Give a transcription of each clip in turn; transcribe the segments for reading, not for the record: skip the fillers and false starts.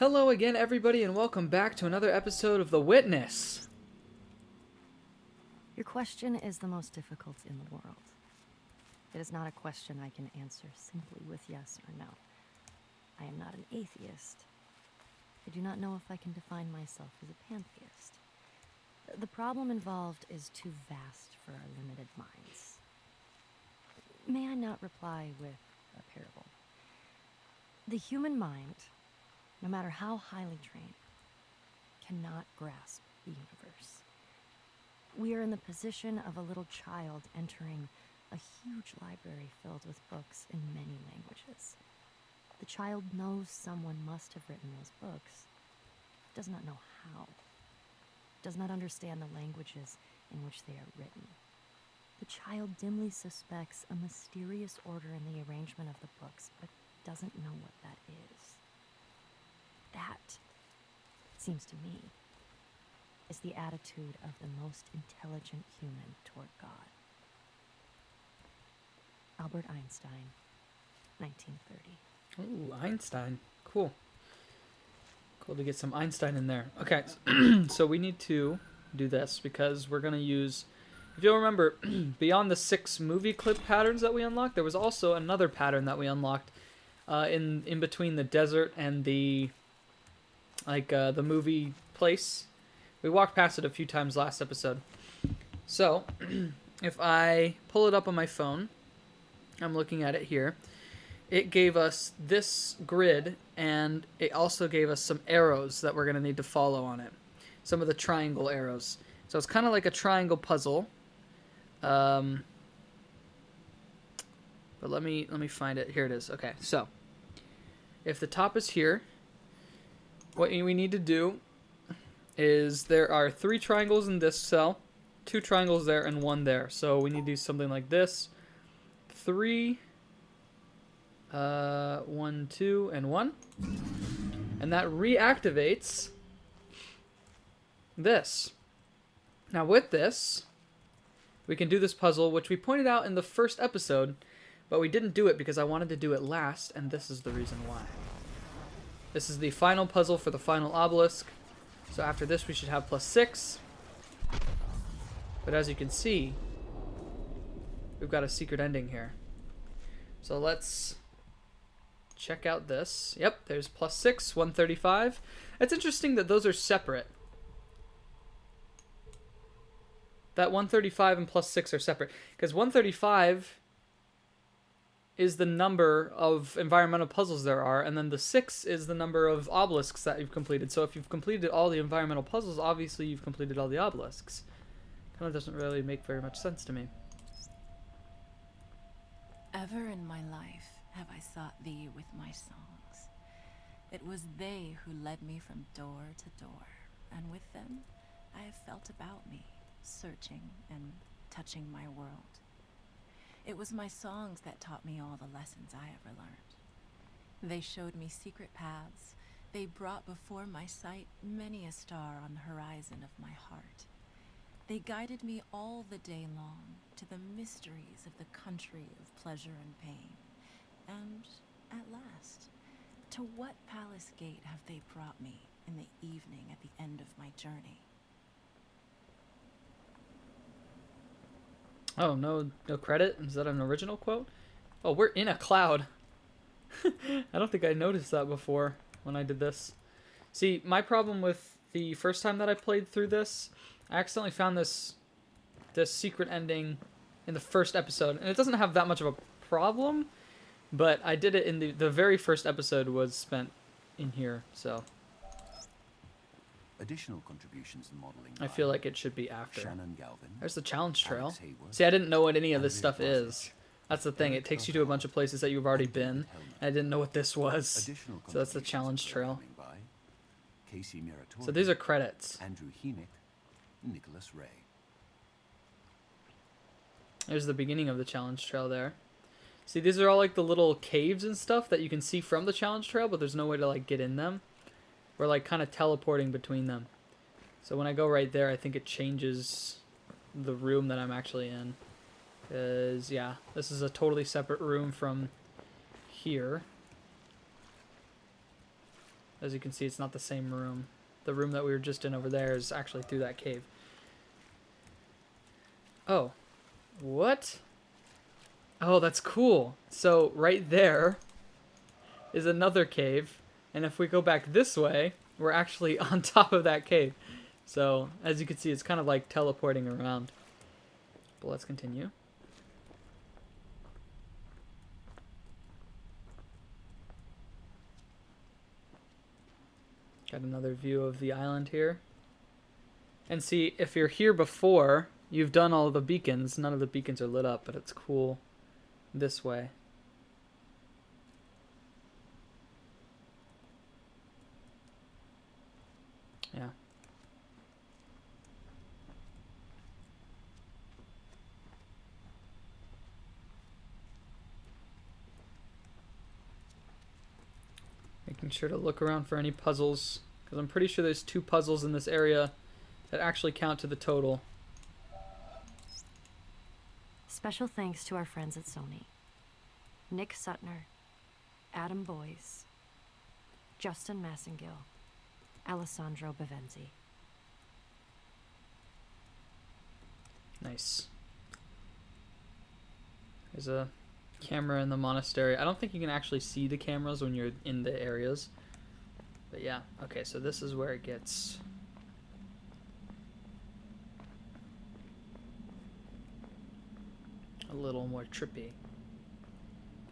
Hello again, everybody, and welcome back to another episode of The Witness. Your question is the most difficult in the world. It is not a question I can answer simply with yes or no. I am not an atheist. I do not know if I can define myself as a pantheist. The problem involved is too vast for our limited minds. May I not reply with a parable? The human mind, no matter how highly trained, cannot grasp the universe. We are in the position of a little child entering a huge library filled with books in many languages. The child knows someone must have written those books, does not know how, does not understand the languages in which they are written. The child dimly suspects a mysterious order in the arrangement of the books, but doesn't know what that is. That, it seems to me, is the attitude of the most intelligent human toward God. Albert Einstein, 1930. Ooh, Einstein. Cool. Cool to get some Einstein in there. Okay, so we need to do this because we're going to use... If you'll remember, beyond the 6 movie clip patterns that we unlocked, there was also another pattern that we unlocked in between the desert and the movie place. We walked past it a few times last episode. So, if I pull it up on my phone, I'm looking at it here. It gave us this grid, and it also gave us some arrows that we're going to need to follow on it. Some of the triangle arrows. So it's kind of like a triangle puzzle. But let me find it. Here it is. Okay, so if the top is here, what we need to do is there are 3 triangles in this cell, 2 triangles there, and 1 there. So we need to do something like this. 3, 1, 2, and 1. And that reactivates this. Now with this, we can do this puzzle, which we pointed out in the first episode, but we didn't do it because I wanted to do it last, and this is the reason why. This is the final puzzle for the final obelisk. So after this, we should have +6. But as you can see, we've got a secret ending here. So let's check out this. Yep, there's +6, 135. It's interesting that those are separate. That 135 and +6 are separate. Because 135 is the number of environmental puzzles there are, and then the 6 is the number of obelisks that you've completed. So if you've completed all the environmental puzzles, obviously you've completed all the obelisks. Kind of doesn't really make very much sense to me. Ever in my life have I sought thee with my songs. It was they who led me from door to door, and with them I have felt about me, searching and touching my world. It was my songs that taught me all the lessons I ever learned. They showed me secret paths. They brought before my sight many a star on the horizon of my heart. They guided me all the day long to the mysteries of the country of pleasure and pain. And at last, to what palace gate have they brought me in the evening at the end of my journey? Oh, no credit? Is that an original quote? Oh, we're in a cloud. I don't think I noticed that before when I did this. See, my problem with the first time that I played through this, I accidentally found this secret ending in the first episode. And it doesn't have that much of a problem, but I did it in the very first episode was spent in here, so... Additional contributions in modeling. I feel like it should be after. Shannon Galvin. There's the challenge trail. Alex Hayworth, See, I didn't know what any of this Andrea stuff is. That's the thing. It takes you to a bunch of places that you've already been. And I didn't know what this was. Additional So that's the contributions challenge in trail. modeling by Casey Muratori, So these are credits. Andrew Heenick, Nicholas Ray. There's the beginning of the challenge trail there. See, these are all like the little caves and stuff that you can see from the challenge trail, but there's no way to like get in them. We're like kind of teleporting between them. So when I go right there, I think it changes the room that I'm actually in. Because, yeah, this is a totally separate room from here. As you can see, it's not the same room. The room that we were just in over there is actually through that cave. Oh. What? Oh, that's cool. So right there is another cave. And if we go back this way, we're actually on top of that cave. So as you can see, it's kind of like teleporting around. But let's continue. Got another view of the island here. And see, if you're here before, you've done all of the beacons. None of the beacons are lit up, but it's cool this way. Yeah. Making sure to look around for any puzzles, because I'm pretty sure there's 2 puzzles in this area that actually count to the total. Special thanks to our friends at Sony. Nick Sutner, Adam Boyce, Justin Massengill, Alessandro Bevenzi. Nice. There's a camera in the monastery. I don't think you can actually see the cameras when you're in the areas. But yeah, okay, so this is where it gets a little more trippy.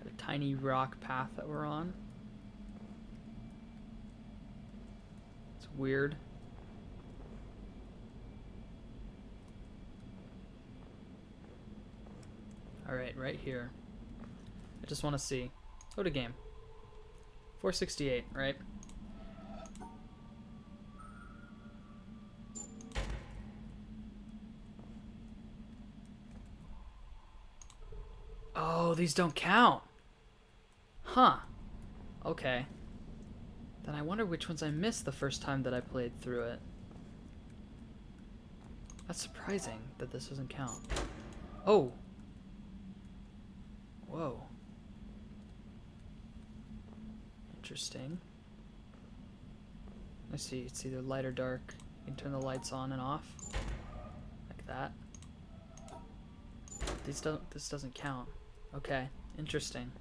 Got a tiny rock path that we're on. It's weird. Alright, right here. I just want to see. Go to game. 468, right? Oh, these don't count. Huh. Okay. Then I wonder which ones I missed the first time that I played through it. That's surprising that this doesn't count. Oh. Whoa. Interesting. Let's see, it's either light or dark. You can turn the lights on and off. Like that. This doesn't count. Okay, interesting.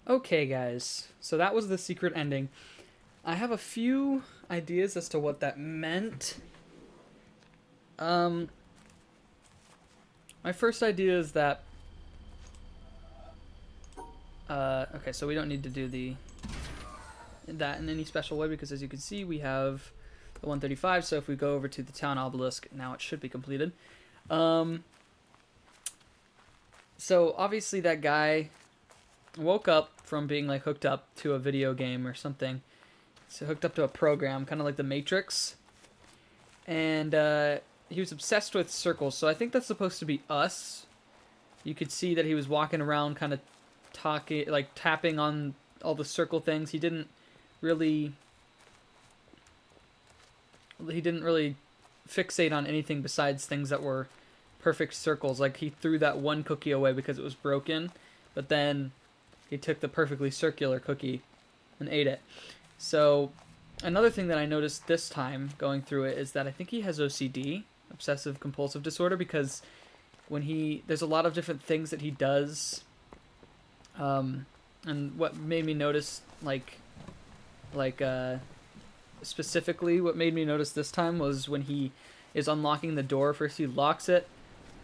Okay, guys. So that was the secret ending. I have a few ideas as to what that meant. My first idea is that... okay, so we don't need to do that in any special way, because as you can see, we have the 135, so if we go over to the town obelisk, now it should be completed. So obviously that guy woke up from being like hooked up to a video game or something. So hooked up to a program, kind of like the Matrix. And he was obsessed with circles, so I think that's supposed to be us. You could see that he was walking around kind of talking, like tapping on all the circle things. He didn't really fixate on anything besides things that were perfect circles. Like he threw that one cookie away because it was broken, but then he took the perfectly circular cookie and ate it. So another thing that I noticed this time going through it is that I think he has OCD, obsessive compulsive disorder, because when there's a lot of different things that he does, and what made me notice specifically what made me notice this time was when he is unlocking the door. First he locks it,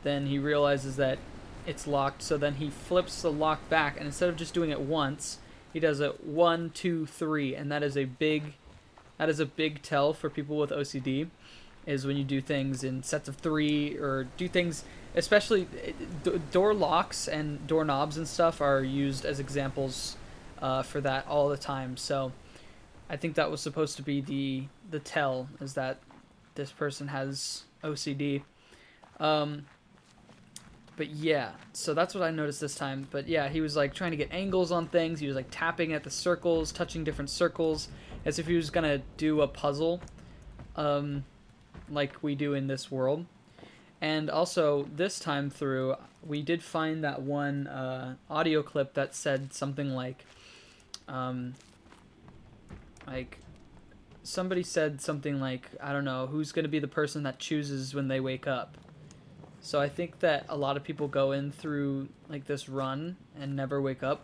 then he realizes that it's locked, so then he flips the lock back, and instead of just doing it once, he does it 1, 2, 3, and that is a big tell for people with OCD, is when you do things in sets of 3, or do things, especially door locks and doorknobs and stuff are used as examples for that all the time. So I think that was supposed to be the tell, is that this person has OCD. But yeah, so that's what I noticed this time. But yeah, he was like trying to get angles on things. He was like tapping at the circles, touching different circles, as if he was gonna do a puzzle, like we do in this world. And also, this time through, we did find that one audio clip that said something like somebody said something like, I don't know, who's gonna be the person that chooses when they wake up. So I think that a lot of people go in through like this run and never wake up,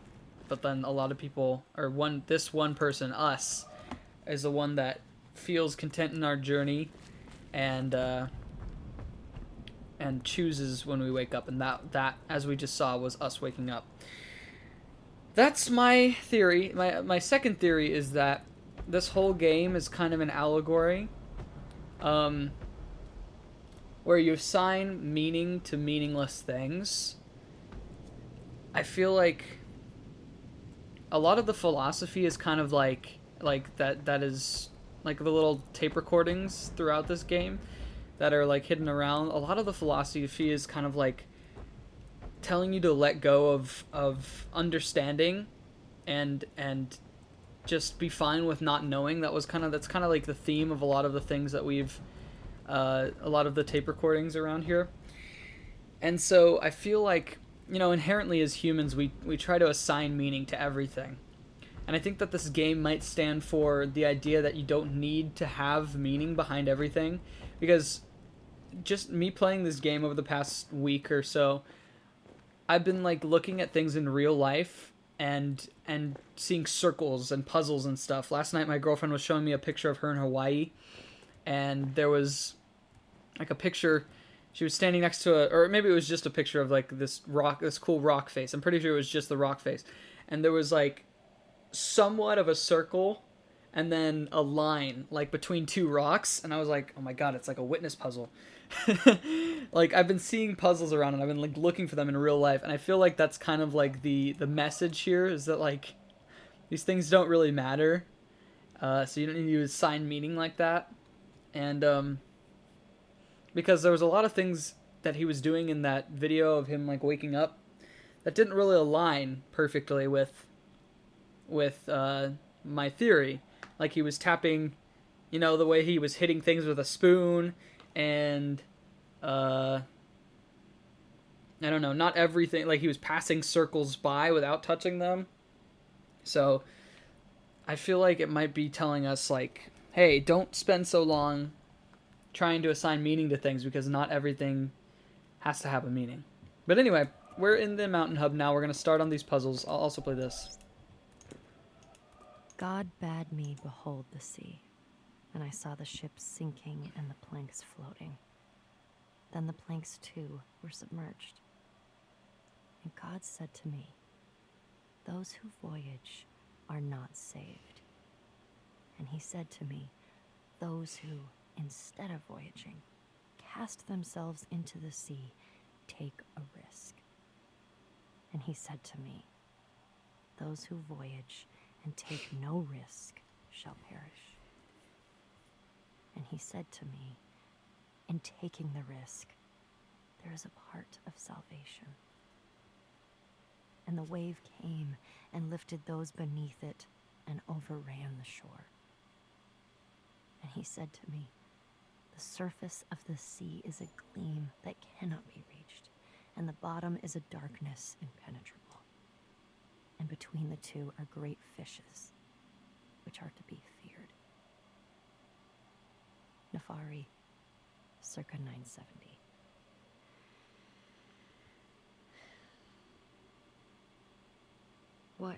but then a lot of people, or this one person, us, is the one that feels content in our journey and chooses when we wake up, and that as we just saw was us waking up. That's my theory. My second theory is that this whole game is kind of an allegory, where you assign meaning to meaningless things. I feel like a lot of the philosophy is kind of like that is like the little tape recordings throughout this game that are like hidden around. A lot of the philosophy is kind of like telling you to let go of understanding and just be fine with not knowing. That's kind of like the theme of a lot of the things that we've a lot of the tape recordings around here. And so I feel like, inherently as humans, we try to assign meaning to everything. And I think that this game might stand for the idea that you don't need to have meaning behind everything. Because just me playing this game over the past week or so, I've been like looking at things in real life and seeing circles and puzzles and stuff. Last night my girlfriend was showing me a picture of her in Hawaii, and there was like a picture, she was standing next to or maybe it was just a picture of like this cool rock face. I'm pretty sure it was just the rock face. And there was like somewhat of a circle and then a line like between two rocks, and I was like, oh my god, it's like a witness puzzle. Like I've been seeing puzzles around and I've been like looking for them in real life, and I feel like that's kind of like the message here, is that like these things don't really matter, so you don't need to assign meaning like that. And because there was a lot of things that he was doing in that video of him like waking up that didn't really align perfectly with my theory. Like he was tapping, the way he was hitting things with a spoon, and I don't know, not everything, like he was passing circles by without touching them. So I feel like it might be telling us like, hey, don't spend so long trying to assign meaning to things, because not everything has to have a meaning. But anyway, we're in the mountain hub now. We're going to start on these puzzles. I'll also play this. God bade me behold the sea, and I saw the ships sinking and the planks floating. Then the planks too were submerged. And God said to me, those who voyage are not saved. And he said to me, those who, instead of voyaging, cast themselves into the sea, take a risk. And he said to me, those who voyage and take no risk shall perish. And he said to me, in taking the risk, there is a part of salvation. And the wave came and lifted those beneath it and overran the shore. And he said to me, the surface of the sea is a gleam that cannot be reached, and the bottom is a darkness impenetrable. And between the two are great fishes, which are to be feared. Nefari, circa 970. What?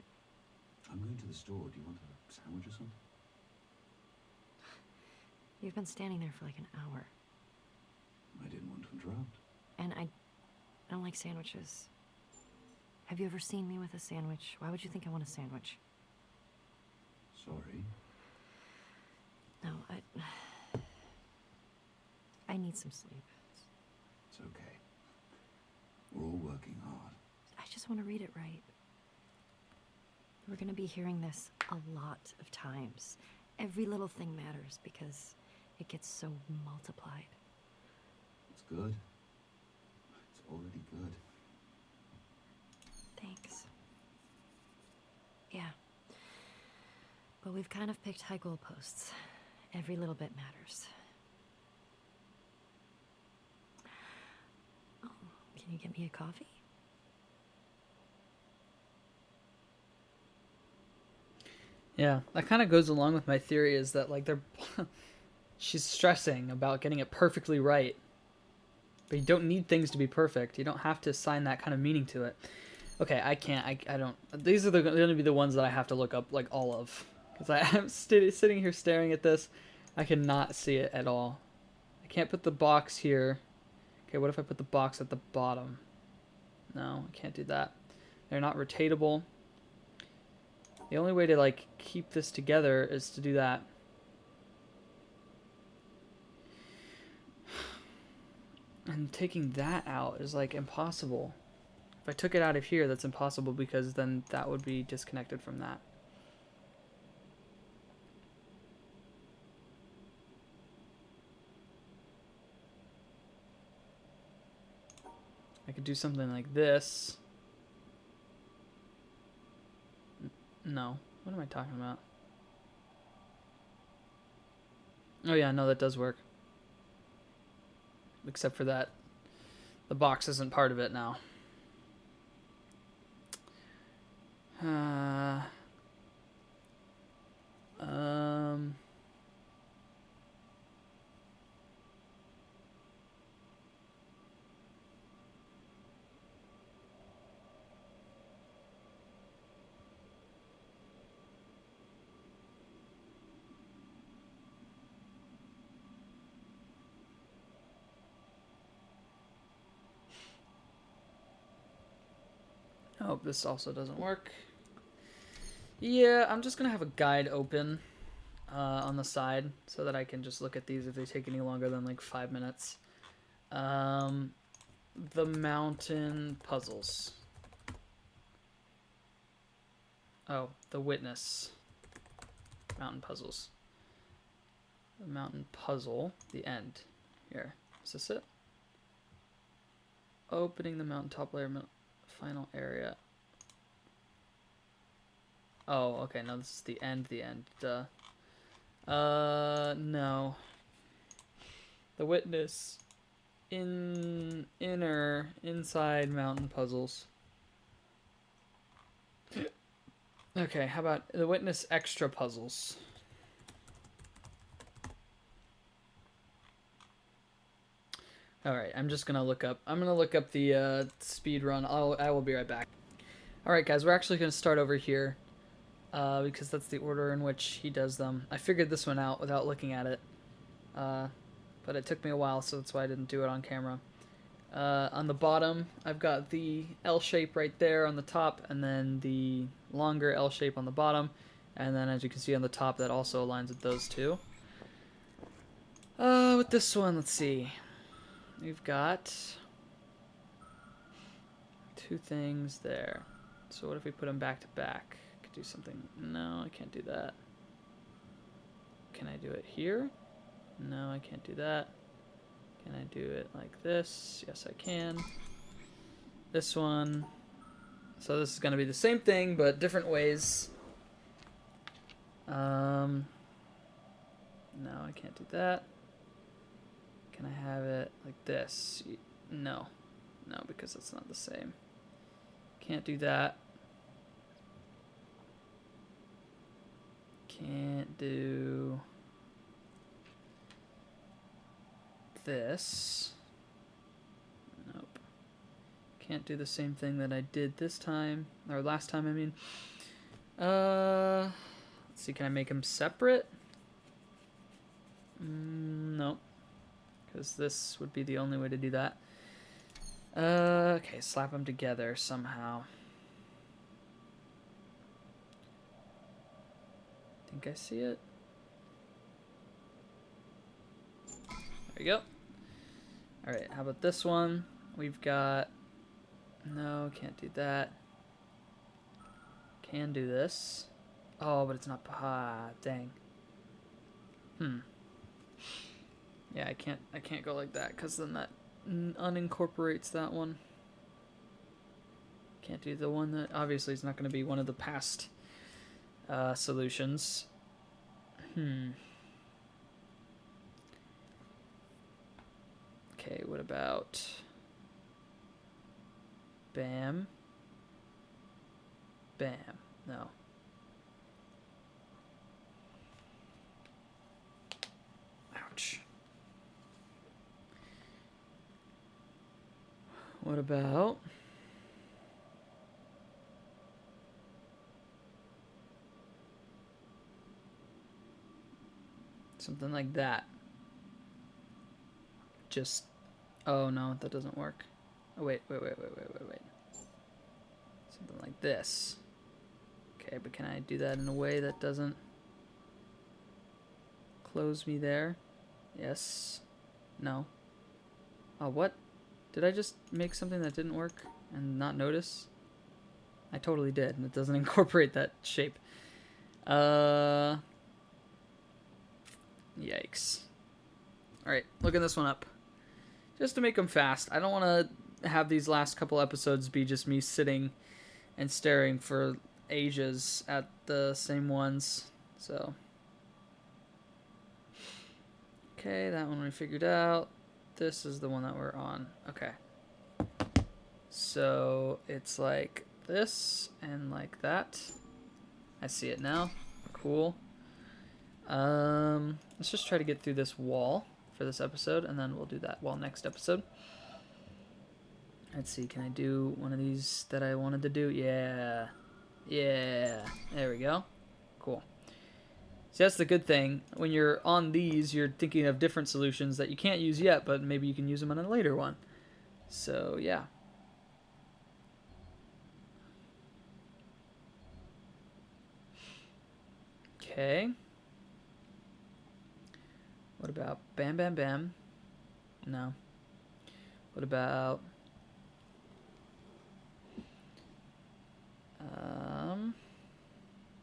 I'm going to the store. Do you want a sandwich or something? You've been standing there for like an hour. I didn't want to interrupt. And I don't like sandwiches. Have you ever seen me with a sandwich? Why would you think I want a sandwich? Sorry. No, I need some sleep. It's okay. We're all working hard. I just want to read it right. We're going to be hearing this a lot of times. Every little thing matters because it gets so multiplied. It's good. It's already good. Thanks. Yeah. But we've kind of picked high goalposts. Every little bit matters. Oh, can you get me a coffee? Yeah, that kind of goes along with my theory is that, like, she's stressing about getting it perfectly right. But you don't need things to be perfect. You don't have to assign that kind of meaning to it. Okay, I can't. I don't. These are going to be the ones that I have to look up, like, all of. Because I'm sitting here staring at this. I cannot see it at all. I can't put the box here. Okay, what if I put the box at the bottom? No, I can't do that. They're not rotatable. The only way to, like, keep this together is to do that. And taking that out is, like, impossible. If I took it out of here, that's impossible because then that would be disconnected from that. I could do something like this. No. What am I talking about? Oh yeah, no, that does work. Except for that the box isn't part of it now. Oh, this also doesn't work. Yeah, I'm just gonna have a guide open on the side so that I can just look at these if they take any longer than like 5 minutes. The mountain puzzles. Oh, the witness. Mountain puzzles. The mountain puzzle. The end. Here. Is this it? Opening the mountaintop layer. Final area. Oh, okay, no, this is the end, duh. No. The witness. Inside mountain puzzles. Okay, how about the witness extra puzzles? Alright, I'm gonna look up the speed run. I will be right back. Alright guys, we're actually gonna start over here. because that's the order in which he does them. I figured this one out without looking at it, but it took me a while, so that's why I didn't do it on camera. On the bottom, I've got the L shape right there on the top, and then the longer L shape on the bottom, and then as you can see on the top, that also aligns with those two. With this one, let's see. We've got 2 things there. So what if we put them back to back? Could do something. No, I can't do that. Can I do it here? No, I can't do that. Can I do it like this? Yes, I can. This one. So this is going to be the same thing, but different ways. No, I can't do that. Can I have it like this? No. No, because it's not the same. Can't do that. Can't do this. Nope. Can't do the same thing that I did this time, or last time, I mean. Let's see, can I make them separate? Nope. Because this would be the only way to do that. Okay, slap them together somehow. Think I see it? There we go. Alright, how about this one? We've got... No, can't do that. Can do this. Oh, but it's not... Ah, dang. Yeah, I can't go like that, because then that unincorporates that one. Can't do the one that obviously is not going to be one of the past solutions. Okay, what about bam? Bam. No. Ouch. What about something like that? Just, oh no, that doesn't work. Oh wait. Something like this. Okay, but can I do that in a way that doesn't close me there? Yes. No. Oh, what? Did I just make something that didn't work and not notice? I totally did, and it doesn't incorporate that shape. Yikes. Alright, looking this one up. Just to make them fast. I don't want to have these last couple episodes be just me sitting and staring for ages at the same ones. So. Okay, that one we figured out. This is the one that we're on. Okay. So it's like this and like that. I see it now. Cool. Let's just try to get through this wall for this episode, and then we'll do that wall next episode. Let's see, can I do one of these that I wanted to do? Yeah. Yeah. There we go. Cool. See, that's the good thing. When you're on these, you're thinking of different solutions that you can't use yet, but maybe you can use them on a later one. So, yeah. Okay. What about bam, bam, bam? No. What about...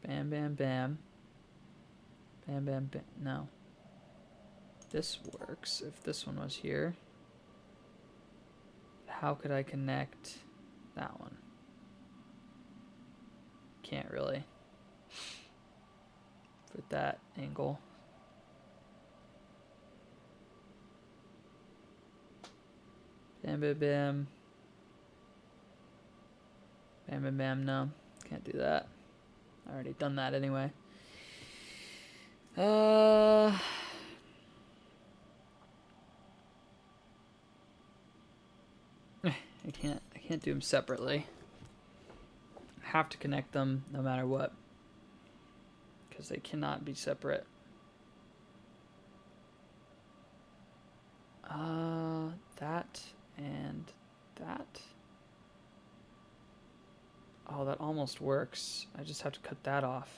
bam, bam, bam. Bam, bam, bam. No. This works if this one was here. How could I connect that one? Can't really. With that angle. Bam, bam, bam. Bam, bam, bam. No. Can't do that. I already done that anyway. I can't do them separately. I have to connect them no matter what. because they cannot be separate. That and that. Oh, that almost works. I just have to cut that off.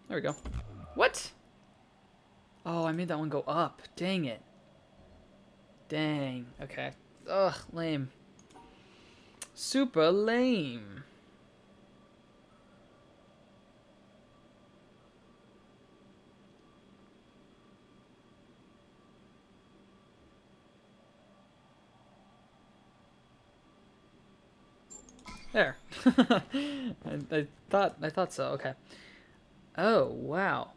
There we go. What? Oh, I made that one go up. Dang it. Dang. Okay. Ugh, lame. Super lame. There. I thought so. Okay. Oh, wow.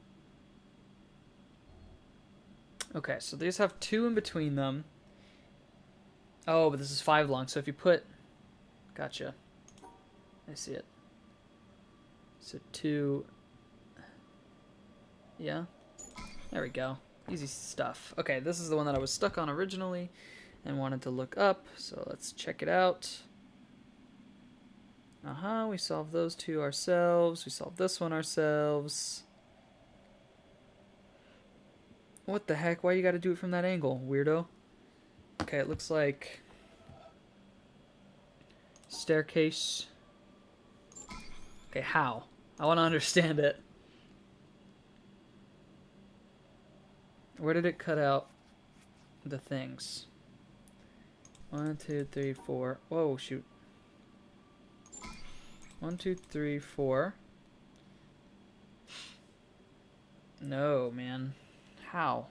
Okay, so these have 2 in between them. Oh, but this is 5 long, so if you put... Gotcha. I see it. So 2... Yeah? There we go. Easy stuff. Okay, this is the one that I was stuck on originally and wanted to look up, so let's check it out. We solved those 2 ourselves. We solved this one ourselves. What the heck? Why you gotta do it from that angle, weirdo? Okay, it looks like... staircase. Okay, how? I want to understand it. Where did it cut out the things? 1, 2, 3, 4. Whoa, shoot. 1, 2, 3, 4. No, man. How?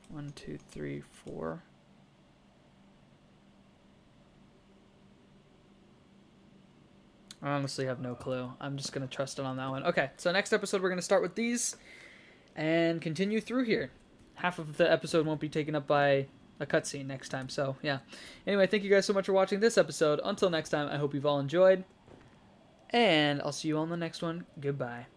1, 2, 3, 4. I honestly have no clue. I'm just going to trust it on that one. Okay, so next episode we're going to start with these and continue through here. Half of the episode won't be taken up by a cutscene next time, so yeah. Anyway, thank you guys so much for watching this episode. Until next time, I hope you've all enjoyed. And I'll see you all in the next one. Goodbye.